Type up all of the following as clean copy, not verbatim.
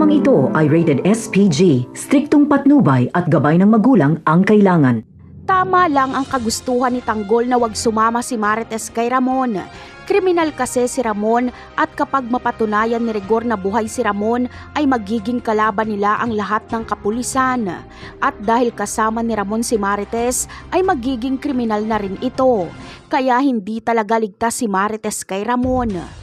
Programang ito ay rated SPG, striktong patnubay at gabay ng magulang ang kailangan. Tama lang ang kagustuhan ni Tanggol na wag sumama si Marites kay Ramon. Kriminal kasi si Ramon at kapag mapatunayan ni Rigor na buhay si Ramon ay magiging kalaban nila ang lahat ng kapulisan. At dahil kasama ni Ramon si Marites ay magiging kriminal na rin ito. Kaya hindi talaga ligtas si Marites kay Ramon.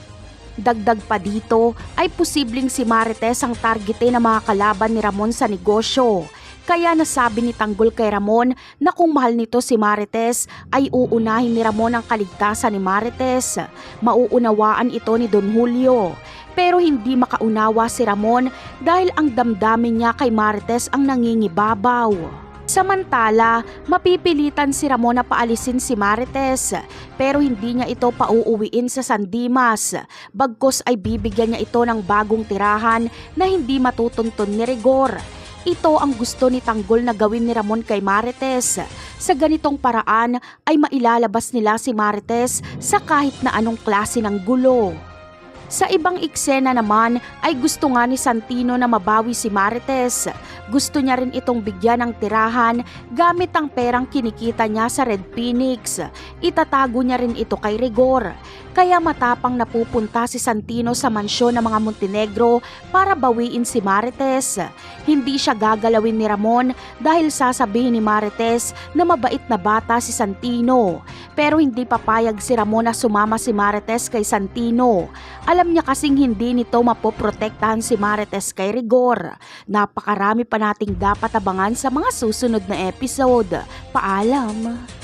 Dagdag pa dito ay posibleng si Marites ang targete ng mga kalaban ni Ramon sa negosyo. Kaya nasabi ni Tanggol kay Ramon na kung mahal nito si Marites ay uunahin ni Ramon ang kaligtasan ni Marites. Mauunawaan ito ni Don Julio. Pero hindi makaunawa si Ramon dahil ang damdamin niya kay Marites ang nangingibabaw. Samantala, mapipilitan si Ramon na paalisin si Marites pero hindi niya ito pauuwiin sa San Dimas. Bagkus ay bibigyan niya ito ng bagong tirahan na hindi matutuntun ni Rigor. Ito ang gusto ni Tanggol na gawin ni Ramon kay Marites. Sa ganitong paraan ay mailalabas nila si Marites sa kahit na anong klase ng gulo. Sa ibang eksena naman ay gusto nga ni Santino na mabawi si Marites. Gusto niya rin itong bigyan ng tirahan gamit ang perang kinikita niya sa Red Phoenix. Itatago niya rin ito kay Rigor. Kaya matapang napupunta si Santino sa mansyon ng mga Montenegro para bawiin si Marites. Hindi siya gagalawin ni Ramon dahil sasabihin ni Marites na mabait na bata si Santino. Pero hindi papayag si Ramon na sumama si Marites kay Santino. Alam niya kasing hindi nito mapoprotektahan si Marites kay Rigor. Napakarami pa nating dapat abangan sa mga susunod na episode. Paalam!